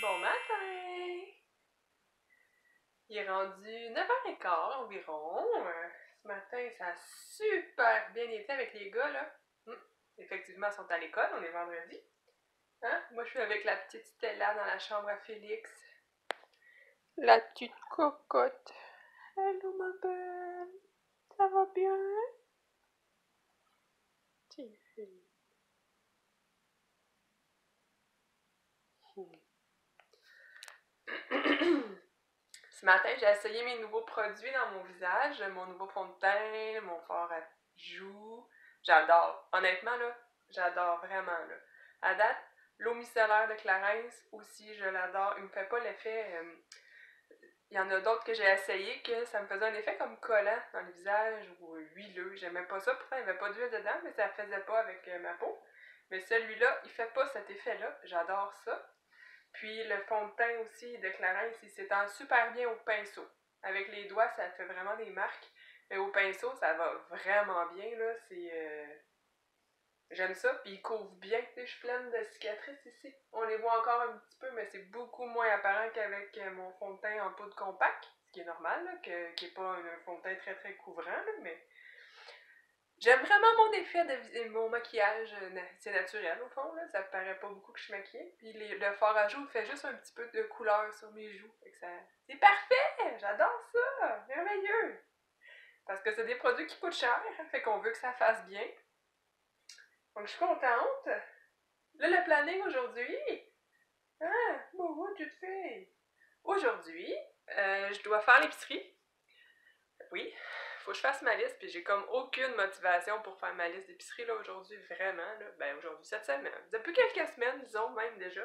Bon matin! Il est rendu 9h15 environ. Ce matin, ça a super bien été avec les gars, là. Effectivement, ils sont à l'école, on est vendredi. Hein? Moi, je suis avec la petite Stella dans la chambre à Félix. La petite cocotte. Hello, ma belle. Ça va bien? Tiens, Félix. Ce matin, j'ai essayé mes nouveaux produits dans mon visage, mon nouveau fond de teint, mon fard à joues. J'adore. Honnêtement, là, j'adore vraiment, là. À date, l'eau micellaire de Clarins aussi, je l'adore. Il me fait pas l'effet... Il y en a d'autres que j'ai essayé que ça me faisait un effet comme collant dans le visage ou huileux. J'aimais pas ça, pourtant il n'y avait pas d'huile dedans, mais ça faisait pas avec ma peau. Mais celui-là, il fait pas cet effet-là. J'adore ça. Puis le fond de teint aussi de Clarins, il s'étend super bien au pinceau. Avec les doigts, ça fait vraiment des marques. Mais au pinceau, ça va vraiment bien, là. J'aime ça, puis il couvre bien. Je suis pleine de cicatrices ici. On les voit encore un petit peu, mais c'est beaucoup moins apparent qu'avec mon fond de teint en poudre compacte. Ce qui est normal, là, qui n'est pas un fond de teint très très couvrant, là, mais... J'aime vraiment mon effet de mon maquillage, c'est naturel au fond, là, ça paraît pas beaucoup que je suis maquillée. Puis le fard à joues fait juste un petit peu de couleur sur mes joues. C'est parfait! J'adore ça! Merveilleux! Parce que c'est des produits qui coûtent cher, fait qu'on veut que ça fasse bien. Donc je suis contente. Là, le planning aujourd'hui. Ah, bonjour, tu te fais. Aujourd'hui, je dois faire l'épicerie. Oui. Faut que je fasse ma liste, puis j'ai comme aucune motivation pour faire ma liste d'épicerie, là, aujourd'hui, vraiment, là. Ben, aujourd'hui, cette semaine. Depuis quelques semaines, disons, même, déjà.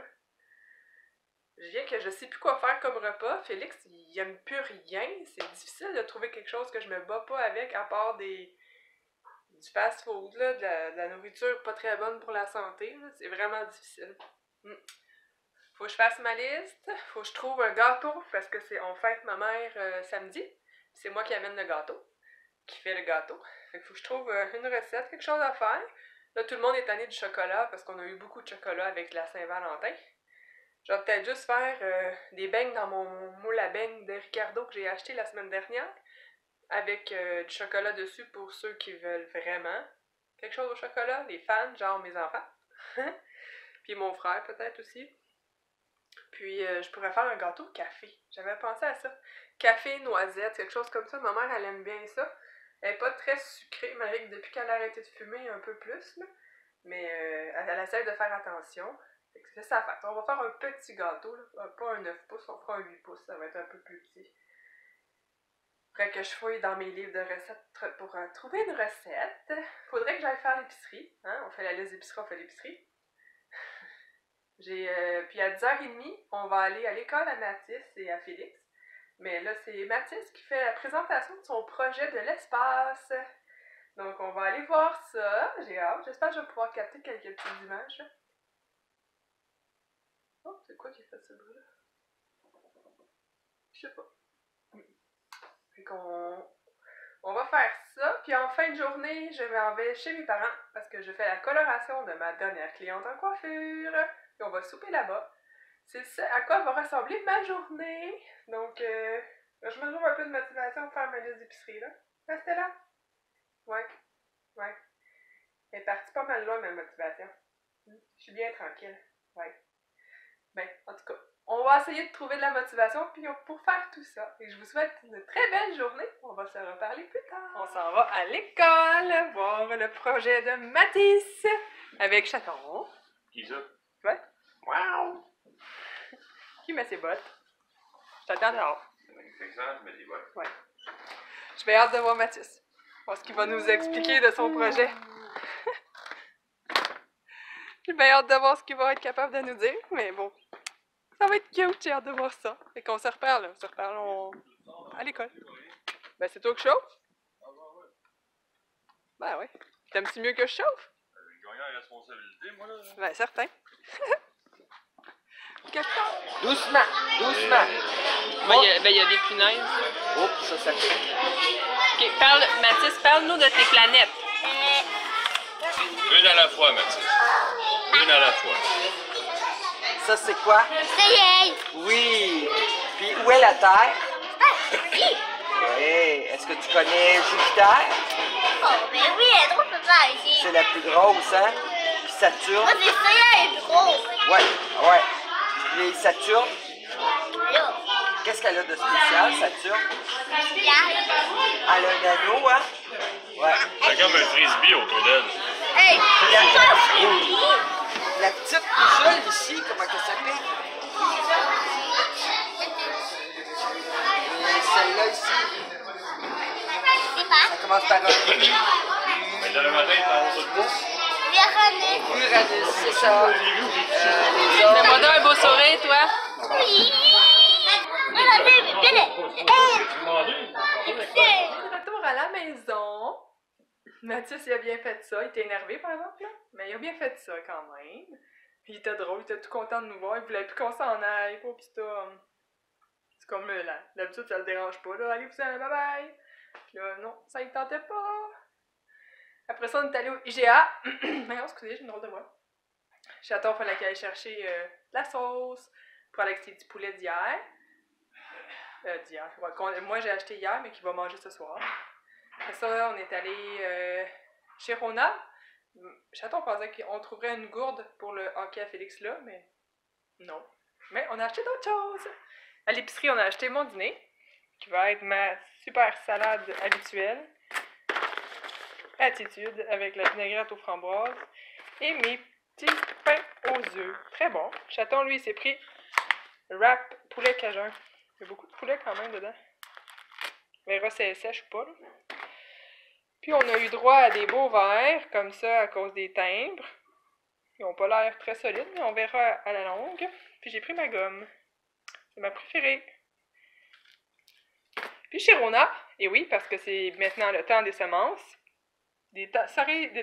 Je viens que je sais plus quoi faire comme repas. Félix, il aime plus rien. C'est difficile de trouver quelque chose que je me bats pas avec, à part du fast-food, là, de la nourriture pas très bonne pour la santé, là. C'est vraiment difficile. Faut que je fasse ma liste. Faut que je trouve un gâteau, parce que on fête ma mère samedi. C'est moi qui amène le gâteau. Qui fait le gâteau. Fait qu'il faut que je trouve une recette, quelque chose à faire. Là, tout le monde est tanné du chocolat parce qu'on a eu beaucoup de chocolat avec la Saint-Valentin. Je vais peut-être juste faire des beignes dans mon moule à beignes de Ricardo que j'ai acheté la semaine dernière avec du chocolat dessus pour ceux qui veulent vraiment quelque chose au chocolat, les fans, genre mes enfants. Puis mon frère peut-être aussi. Puis je pourrais faire un gâteau au café. J'avais pensé à ça. Café, noisette, quelque chose comme ça. Ma mère, elle aime bien ça. Elle n'est pas très sucrée, malgré que depuis qu'elle a arrêté de fumer un peu plus, là. Mais elle essaie de faire attention. C'est ça à faire. On va faire un petit gâteau, là. Pas un 9 pouces, on fera un 8 pouces, ça va être un peu plus petit. Faudrait que je fouille dans mes livres de recettes pour trouver une recette. Faudrait que j'aille faire l'épicerie. Hein? On fait la liste d'épicerie, on fait l'épicerie. Puis à 10h30, on va aller à l'école à Mathis et à Félix. Mais là, c'est Mathis qui fait la présentation de son projet de l'espace. Donc, on va aller voir ça. J'ai hâte. J'espère que je vais pouvoir capter quelques petites images. Oh, c'est quoi qui fait ce bruit-là? Je sais pas. Fait on va faire ça. Puis en fin de journée, je m'en vais chez mes parents parce que je fais la coloration de ma dernière cliente en coiffure. Puis on va souper là-bas. C'est ça à quoi va ressembler ma journée. Donc, je me trouve un peu de motivation pour faire ma liste d'épicerie, là. Restez là. Ouais. Elle est partie pas mal loin, ma motivation. Je suis bien tranquille. Ouais. Ben, en tout cas, on va essayer de trouver de la motivation pour faire tout ça. Et je vous souhaite une très belle journée. On va se reparler plus tard. On s'en va à l'école voir le projet de Mathis avec Chaton. Qui ça? Ouais. Wow! Qui met ses bottes? Je t'attends dehors. C'est ça, je mets des bottes. Ouais. Je vais hâte de voir Mathis. Voir ce qu'il va nous expliquer de son projet. J'ai bien hâte de voir ce qu'il va être capable de nous dire, mais bon. Ça va être cute, j'ai hâte de voir ça. Fait qu'on se reparle, là. On se reparle à l'école. Ben, c'est toi qui chauffe? Ben oui. T'aimes-tu mieux que je chauffe? J'ai gagné la responsabilité, moi, là. Ben, certain. Doucement, doucement. Ben, il y a des punaises. Oups, ça fait. Ok, Mathis, parle-nous de tes planètes. Une à la fois, Mathis. Une à la fois. Ça, c'est quoi? Soleil. Oui. Puis, où est la Terre? Ici. Oui. Est-ce que tu connais Jupiter? Oh, mais oui, elle est trop papa ici. C'est la plus grosse, hein? Puis Saturne? Moi, c'est Soleil le plus gros. Ouais. Puis Saturne, Là. qu'est-ce qu'elle a de spécial, Saturne? Là. Elle a un anneau, hein? Ouais. C'est comme un frisbee autour d'elle. Hey, c'est pas un frisbee. La petite boussole ici, comment elle s'appelle? Et celle-là ici, C'est pas. ça commence par un Mais dans le matin, il parle sur le pouce. Véronique. Uranus, c'est ça. Les Fais-moi autres. donc un beau sourire, toi. Oui. Regardez, De retour à la maison. Mathis, il a bien fait ça. Il était énervé, par exemple, là. Mais il a bien fait ça, quand même. Puis il était drôle, il était tout content de nous voir. Il voulait plus qu'on s'en aille. Pauvre petit homme. C'est comme là. D'habitude, ça le dérange pas, là. Allez-vous-en, bye-bye. Puis là, non, ça ne tentait pas. Après ça, on est allé au IGA. Mais excusez, j'ai une drôle de voix. Chaton, il fallait qu'il aille chercher de la sauce pour Alexis du poulet d'hier. Ouais, moi, j'ai acheté hier, mais qu'il va manger ce soir. Après ça, on est allé chez Rona. Chaton pensait qu'on trouverait une gourde pour le hockey à Félix là, mais non. Mais on a acheté d'autres choses. À l'épicerie, on a acheté mon dîner, qui va être ma super salade habituelle. Attitude, avec la vinaigrette aux framboises. Et mes petits pains aux œufs. Très bon. Chaton, lui, s'est pris wrap poulet cajun. Il y a beaucoup de poulet quand même dedans. On verra si elle est sèche ou pas, là. Puis on a eu droit à des beaux verres, comme ça, à cause des timbres. Ils n'ont pas l'air très solides, mais on verra à la longue. Puis j'ai pris ma gomme. C'est ma préférée. Puis chez Rona, et oui, parce que c'est maintenant le temps des semences, des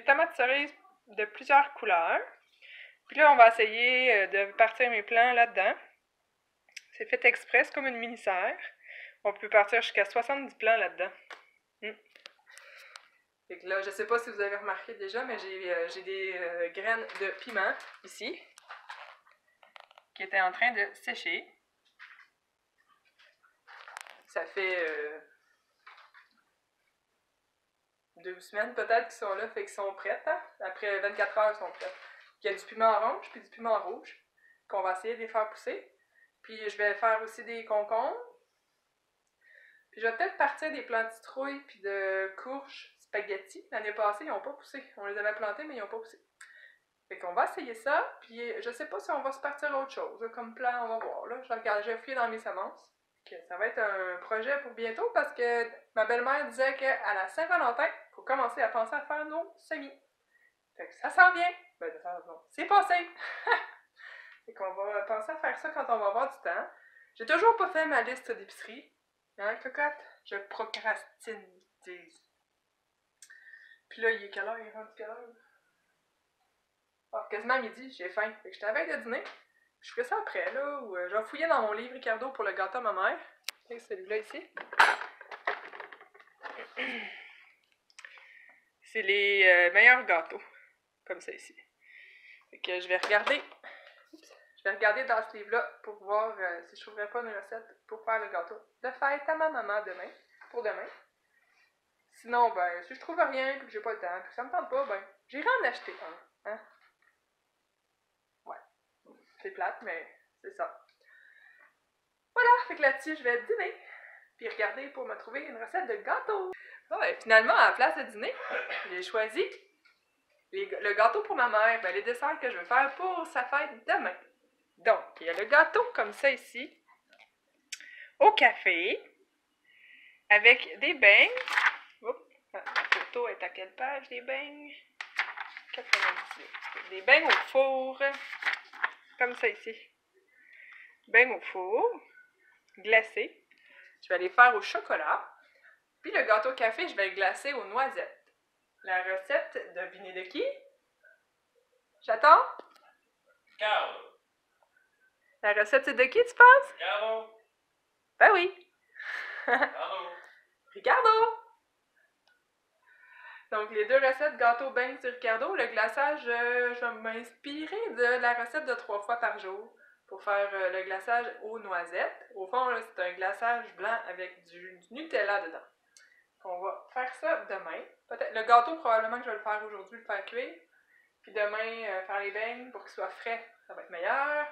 tomates cerises de plusieurs couleurs. Puis là, on va essayer de partir mes plants là-dedans. C'est fait exprès, c'est comme une mini-serre. On peut partir jusqu'à 70 plants là-dedans. Fait que là, je sais pas si vous avez remarqué déjà, mais j'ai des graines de piment ici, qui étaient en train de sécher. Ça fait 2 semaines peut-être qu'ils sont là, fait qu'ils sont prêtes. Hein? Après 24 heures, ils sont prêtes. Il y a du piment orange puis du piment rouge, qu'on va essayer de les faire pousser. Puis je vais faire aussi des concombres. Puis je vais peut-être partir des plants de citrouille puis de courges spaghetti. L'année passée, ils n'ont pas poussé. On les avait plantés, mais ils n'ont pas poussé. Fait qu'on va essayer ça, puis je sais pas si on va se partir à autre chose. Là, comme plan, on va voir. Là. Je vais fouiller dans mes semences. Que ça va être un projet pour bientôt parce que ma belle-mère disait qu'à la Saint-Valentin, il faut commencer à penser à faire nos semis. Fait que ça s'en vient. Ben, c'est passé. Fait qu'on va penser à faire ça quand on va avoir du temps. J'ai toujours pas fait ma liste d'épicerie. Hein, cocotte? Je procrastine, ils disent. Puis là, il est quelle heure? Il est rendu quelle heure? Ah, quasiment midi, j'ai faim. Fait que j'étais à veille de dîner. Je ferai ça après, là, ou je vais fouiller dans mon livre Ricardo pour le gâteau à ma mère. Et celui-là ici. C'est les meilleurs gâteaux. Comme ça ici. Fait que je vais regarder. Je vais regarder dans ce livre-là pour voir si je trouverais pas une recette pour faire le gâteau de fête à ma maman demain. Pour demain. Sinon, ben, si je trouve rien, puis que j'ai pas le temps, puis que ça me tente pas, ben, j'irai en acheter un. Hein? Ouais. C'est plate, mais c'est ça. Voilà, fait que là-dessus, je vais dîner. Puis regarder pour me trouver une recette de gâteau. Ah ouais, finalement, à la place de dîner, j'ai choisi le gâteau pour ma mère. Ben, les desserts que je veux faire pour sa fête demain. Donc, il y a le gâteau comme ça ici, au café, avec des beignes. Oups, la photo est à quelle page, des beignes? 98. Des beignes au four, comme ça ici. Beignes au four, glacés. Je vais les faire au chocolat. Puis le gâteau au café, je vais le glacer aux noisettes. La recette, devinez de qui? J'attends? Carlo. La recette, c'est de qui, tu penses? Carlo. Ben oui! Carlo. Ricardo! Donc, les deux recettes gâteau beignes sur Ricardo. Le glaçage, je vais m'inspirer de la recette de 3 fois par jour. pour faire le glaçage aux noisettes. Au fond, là, c'est un glaçage blanc avec du Nutella dedans. On va faire ça demain. Peut-être le gâteau, probablement que je vais le faire aujourd'hui, le faire cuire. Puis demain, faire les beignes pour qu'il soit frais, ça va être meilleur.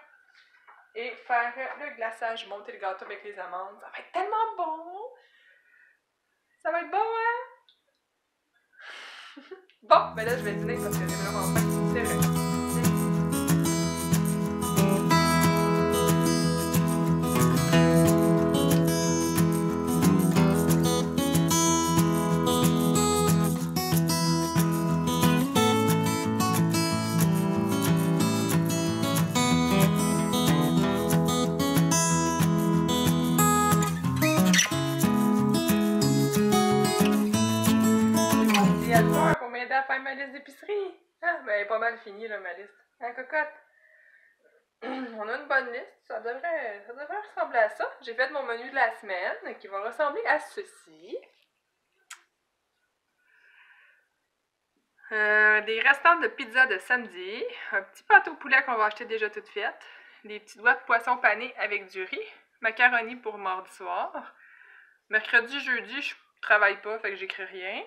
Et faire le glaçage, monter le gâteau avec les amandes. Ça va être tellement bon! Ça va être bon, hein? Bon, ben là, je vais dîner parce que j'ai vraiment faim. C'est vrai. Il y a le soir pour m'aider à faire ma liste d'épicerie. Ah, ben, elle est pas mal finie, là, ma liste. Hein, cocotte? On a une bonne liste. Ça devrait ressembler à ça. J'ai fait mon menu de la semaine qui va ressembler à ceci. Des restants de pizza de samedi. Un petit pâté au poulet qu'on va acheter déjà toute faite. Des petits doigts de poisson pané avec du riz. Macaroni pour mardi soir. Mercredi, jeudi, je travaille pas, fait que j'écris rien.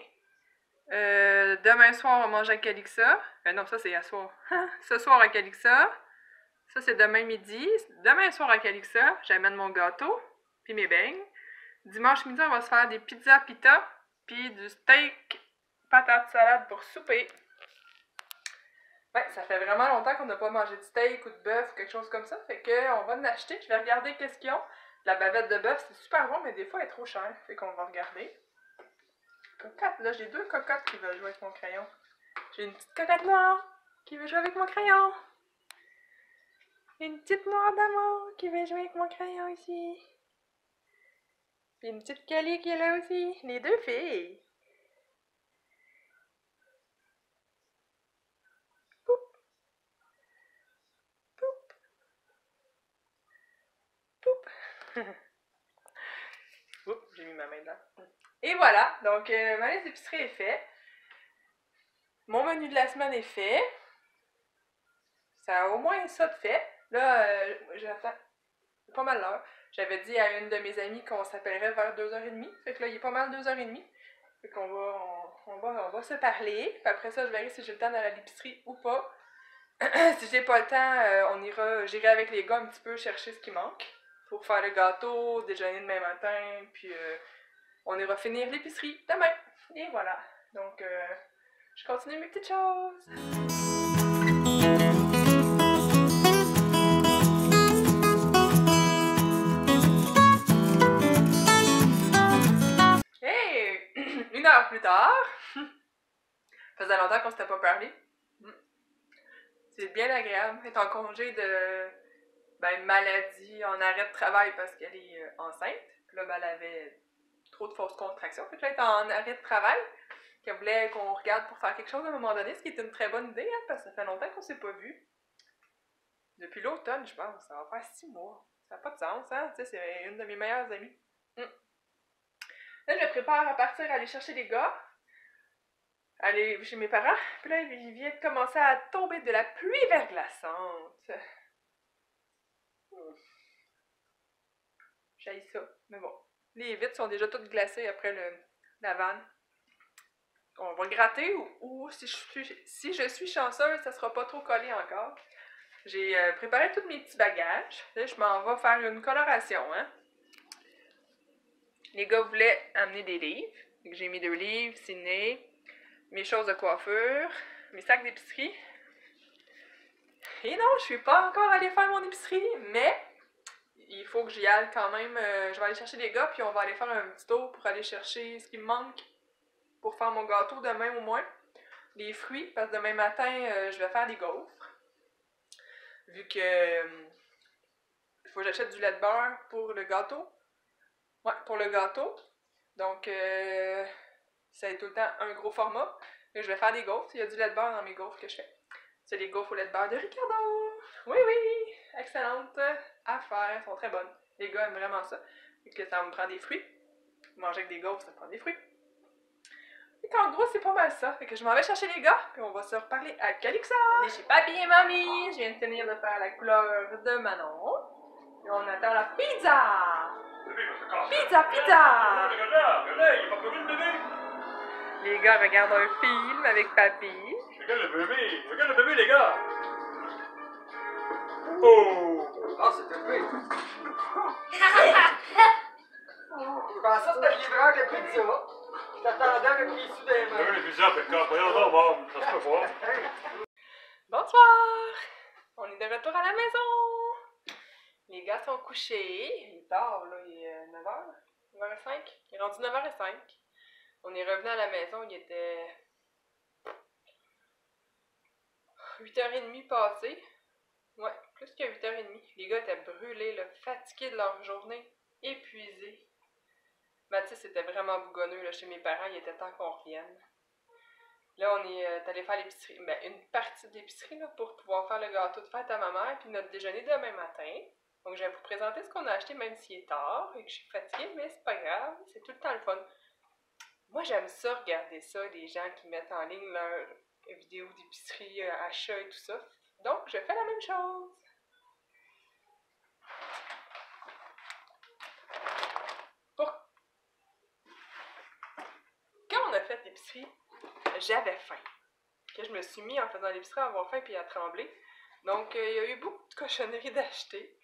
Demain soir, on va manger à Calixa. Non, ça c'est à soir. Ce soir à Calixa. Ça c'est demain midi. Demain soir à Calixa, j'amène mon gâteau, puis mes beignes. Dimanche midi, on va se faire des pizzas pita, puis du steak patate salade pour souper. Ouais, ça fait vraiment longtemps qu'on n'a pas mangé de steak ou de bœuf ou quelque chose comme ça. Fait qu'on va en acheter. Je vais regarder qu'est-ce qu'ils ont. La bavette de bœuf, c'est super bon, mais des fois, elle est trop chère. Fait qu'on va regarder. Cocotte, là, j'ai deux cocottes qui veulent jouer avec mon crayon. J'ai une petite cocotte noire qui veut jouer avec mon crayon. Une petite noire d'amour qui veut jouer avec mon crayon ici. Puis une petite Kelly qui est là aussi. Les deux filles. Poup. Poup. Poup. Oups, j'ai mis ma main dedans. Et voilà, donc ma liste d'épicerie est faite. Mon menu de la semaine est fait. Ça a au moins ça de fait. Là, j'attends pas mal l'heure. J'avais dit à une de mes amies qu'on s'appellerait vers 2h30. Fait que là, il est pas mal 2h30. Fait qu'on va se parler. Puis après ça, je verrai si j'ai le temps d'aller à l'épicerie ou pas. Si j'ai pas le temps, j'irai avec les gars un petit peu chercher ce qui manque. Pour faire le gâteau, déjeuner demain matin, puis on ira finir l'épicerie demain. Et voilà. Donc, je continue mes petites choses. Hey! 1 heure plus tard. Ça faisait longtemps qu'on s'était pas parlé. C'est bien agréable. Être en congé de maladie, en arrêt de travail parce qu'elle est enceinte. Puis là, elle avait trop de fausses contractions. Fait que là, elle est en arrêt de travail. Qu'elle voulait qu'on regarde pour faire quelque chose à un moment donné, ce qui est une très bonne idée, hein, parce que ça fait longtemps qu'on s'est pas vu. Depuis l'automne, je pense. Ça va faire 6 mois. Ça n'a pas de sens, hein? Tu sais, c'est une de mes meilleures amies. Là, je me prépare à partir, aller chercher les gars. Aller chez mes parents. Puis là, il vient de commencer à tomber de la pluie verglaçante. J'haïs ça. Mais bon. Les vitres sont déjà toutes glacées après la vanne. On va gratter ou si je suis chanceuse, ça sera pas trop collé encore. J'ai préparé tous mes petits bagages. Là, je m'en vais faire une coloration, hein. Les gars voulaient amener des livres. J'ai mis 2 livres, ciné, mes choses de coiffure, mes sacs d'épicerie. Et non, je suis pas encore allée faire mon épicerie, mais il faut que j'y aille quand même. Je vais aller chercher les gars, puis on va aller faire un petit tour pour aller chercher ce qui me manque pour faire mon gâteau demain au moins. Les fruits, parce que demain matin, je vais faire des gaufres. Vu que il faut que j'achète du lait de beurre pour le gâteau. Ouais, pour le gâteau. Donc, ça est tout le temps un gros format. Et je vais faire des gaufres. Il y a du lait de beurre dans mes gaufres que je fais. C'est les gaufres au lait de beurre de Ricardo. Oui, oui! Excellente à faire. Elles sont très bonnes. Les gars aiment vraiment ça. Et que ça me prend des fruits. Manger avec des gaufres, ça me prend des fruits. Fait qu'en gros, c'est pas mal ça. Fait que je m'en vais chercher les gars, puis on va se reparler à Calixa. On est chez Papy et Mamie. Je viens de finir de faire la couleur de Manon. Et on attend la pizza. Pizza, pizza! Les gars regardent un film avec Papy. Regarde le bébé, les gars! Oh! Ah, c'est élevé. Je pensais que c'était le livreur de pizza. Je t'attendais avec les sous des mains. Les pizzas, voyons donc, maman, ça se peut pas. Bonsoir! On est de retour à la maison! Les gars sont couchés. Il est tard, là. Il est 9h. 9h05. Il est rendu 9h05. On est revenu à la maison. Il était 8h30 passé. Ouais, plus que 8h30. Les gars étaient brûlés, là, fatigués de leur journée, épuisés. Mathis était vraiment bougonneux là, chez mes parents. Il était temps qu'on revienne. Là, on est allé faire l'épicerie, ben, une partie de l'épicerie là, pour pouvoir faire le gâteau de fête à ma mère, puis notre déjeuner demain matin. Donc, je vais vous présenter ce qu'on a acheté, même s'il est tard et que je suis fatiguée, mais c'est pas grave, c'est tout le temps le fun. Moi, j'aime ça, regarder ça, les gens qui mettent en ligne leurs vidéos d'épicerie, achats et tout ça. Donc, je fais la même chose. Quand on a fait l'épicerie, j'avais faim. Que je me suis mis en faisant l'épicerie à avoir faim puis à trembler. Donc, il y a eu beaucoup de cochonneries d'acheter.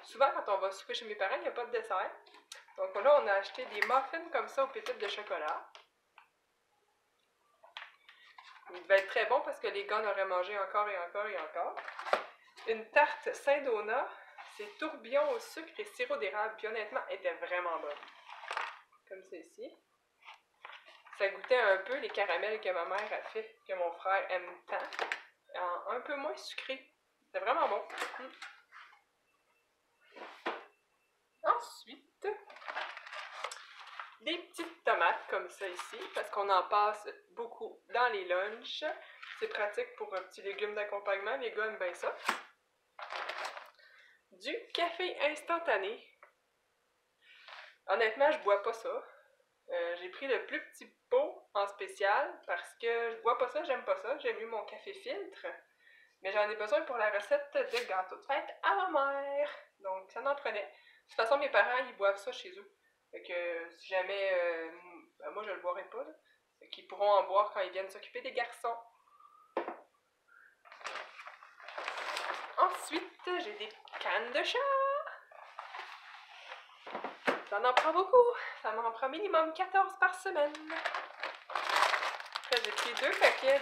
Souvent, quand on va souper chez mes parents, il n'y a pas de dessert. Donc là, on a acheté des muffins comme ça aux pépites de chocolat. Il devait être très bon parce que les gars en auraient mangé encore et encore et encore. Une tarte Saint-Donat, c'est tourbillon au sucre et sirop d'érable. Puis honnêtement, elle était vraiment bonne. Comme celle-ci. Ça goûtait un peu les caramels que ma mère a fait, que mon frère aime tant. Un peu moins sucré. C'était vraiment bon. Ensuite, des petites tomates comme ça ici, parce qu'on en passe beaucoup dans les lunchs. C'est pratique pour un petit légume d'accompagnement, les gars aiment bien ça. Du café instantané. Honnêtement, je bois pas ça. J'ai pris le plus petit pot en spécial parce que je bois pas ça, j'aime pas ça. J'aime mieux mon café filtre. Mais j'en ai besoin pour la recette de gâteau de fête à ma mère. Donc, ça n'en prenait. De toute façon, mes parents, ils boivent ça chez eux. Fait que si jamais... ben moi, je le boirai pas, là. Fait qu'ils pourront en boire quand ils viennent s'occuper des garçons. Ensuite, j'ai des cannes de chat. Ça en prend beaucoup. Ça m'en prend minimum 14 par semaine. Après, j'ai pris 2 paquets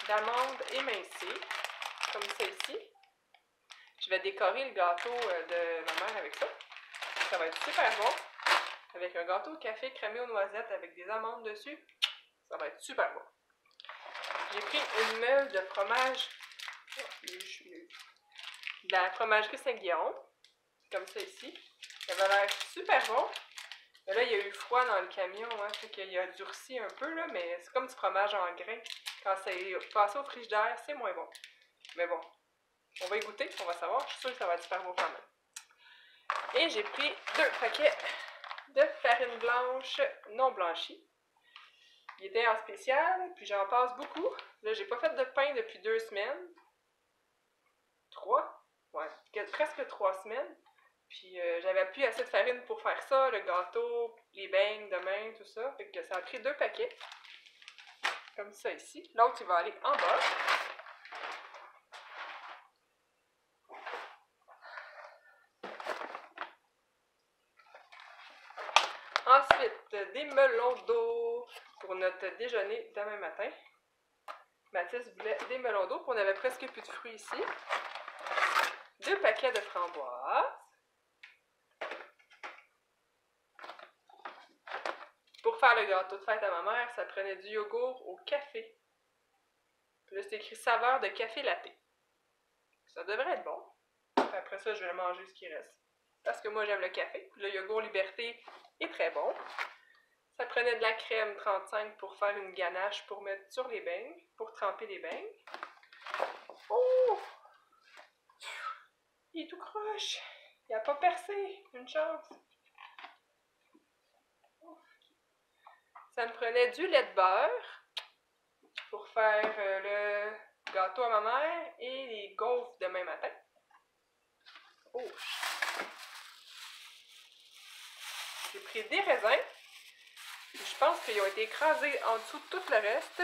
d'amandes émincées. Comme celle-ci. Je vais décorer le gâteau de ma mère avec ça. Ça va être super bon. Avec un gâteau de café crémé aux noisettes avec des amandes dessus. Ça va être super bon. J'ai pris une meule de fromage. De la fromagerie Saint-Guillaume. Comme ça ici. Ça va l'air super bon. Mais là, il y a eu froid dans le camion. Hein, fait qu'il a durci un peu, là, mais c'est comme du fromage en grains. Quand c'est passé au frigidaire, c'est moins bon. Mais bon, on va y goûter, on va savoir. Je suis sûre que ça va être super bon quand même. Et j'ai pris 2 paquets de farine blanche non blanchie. Il était en spécial, puis j'en passe beaucoup. Là, j'ai pas fait de pain depuis 2 semaines. 3? Ouais, presque 3 semaines. Puis j'avais plus assez de farine pour faire ça, le gâteau, les beignes demain, tout ça. Fait que ça a pris 2 paquets. Comme ça ici. L'autre, il va aller en bas. Ensuite, des melons d'eau pour notre déjeuner demain matin. Mathis voulait des melons d'eau, puis on avait presque plus de fruits ici. 2 paquets de framboises. Pour faire le gâteau de fête à ma mère, ça prenait du yogourt au café. Puis là, c'est écrit saveur de café latte. Ça devrait être bon. Puis après ça, je vais manger ce qui reste. Parce que moi, j'aime le café. Puis le yogourt Liberté est très bon. Ça prenait de la crème 35 pour faire une ganache pour mettre sur les beignes, pour tremper les beignes. Oh! Il est tout croche. Il n'a pas percé. Une chance. ça me prenait du lait de beurre pour faire le gâteau à ma mère et les gaufres demain matin. Oh! J'ai pris des raisins. Je pense qu'ils ont été écrasés en dessous de tout le reste.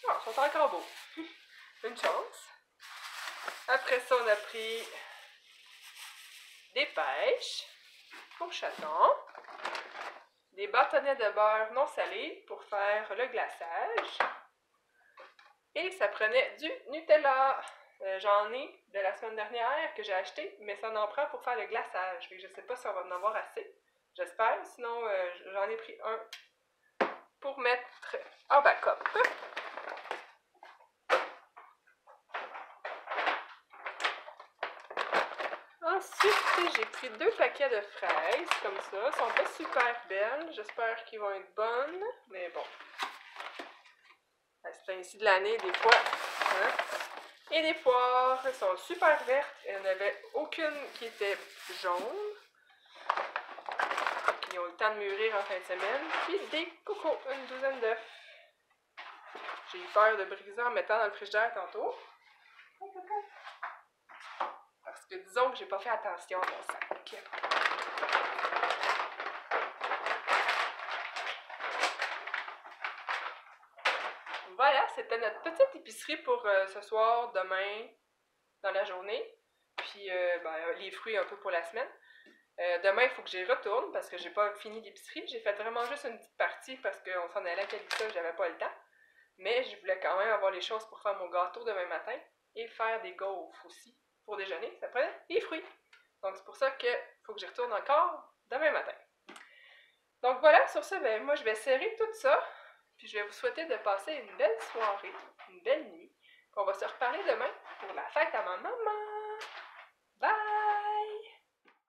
Ah, ils sont encore beaux. Une chance. Après ça, on a pris des pêches pour chaton, des bâtonnets de beurre non salés pour faire le glaçage, et ça prenait du Nutella. J'en ai de la semaine dernière que j'ai acheté, mais ça en prend pour faire le glaçage. Je ne sais pas si on va en avoir assez. J'espère, sinon j'en ai pris un pour mettre en backup. Ensuite, j'ai pris 2 paquets de fraises, comme ça. Elles sont pas super belles. J'espère qu'ils vont être bonnes, mais bon. C'est ainsi de l'année, des fois. Hein? Et des poires, elles sont super vertes. Il n'y en avait aucune qui était jaune. Qui ont le temps de mûrir en fin de semaine. Puis des cocos, une douzaine d'œufs. J'ai eu peur de briser en mettant dans le frigidaire tantôt. Parce que disons que j'ai pas fait attention à mon sac. Voilà, c'était notre petite épicerie pour ce soir, demain, dans la journée. Puis les fruits un peu pour la semaine. Demain, il faut que j'y retourne parce que j'ai pas fini l'épicerie. J'ai fait vraiment juste une petite partie parce qu'on s'en allait à Calissa, j'avais pas le temps. Mais je voulais quand même avoir les choses pour faire mon gâteau demain matin et faire des gaufres aussi. Pour déjeuner, ça prenait des fruits. Donc c'est pour ça qu'il faut que j'y retourne encore demain matin. Donc voilà, sur ça, moi je vais serrer tout ça. Puis je vais vous souhaiter de passer une belle soirée, une belle nuit. On va se reparler demain pour la fête à ma maman.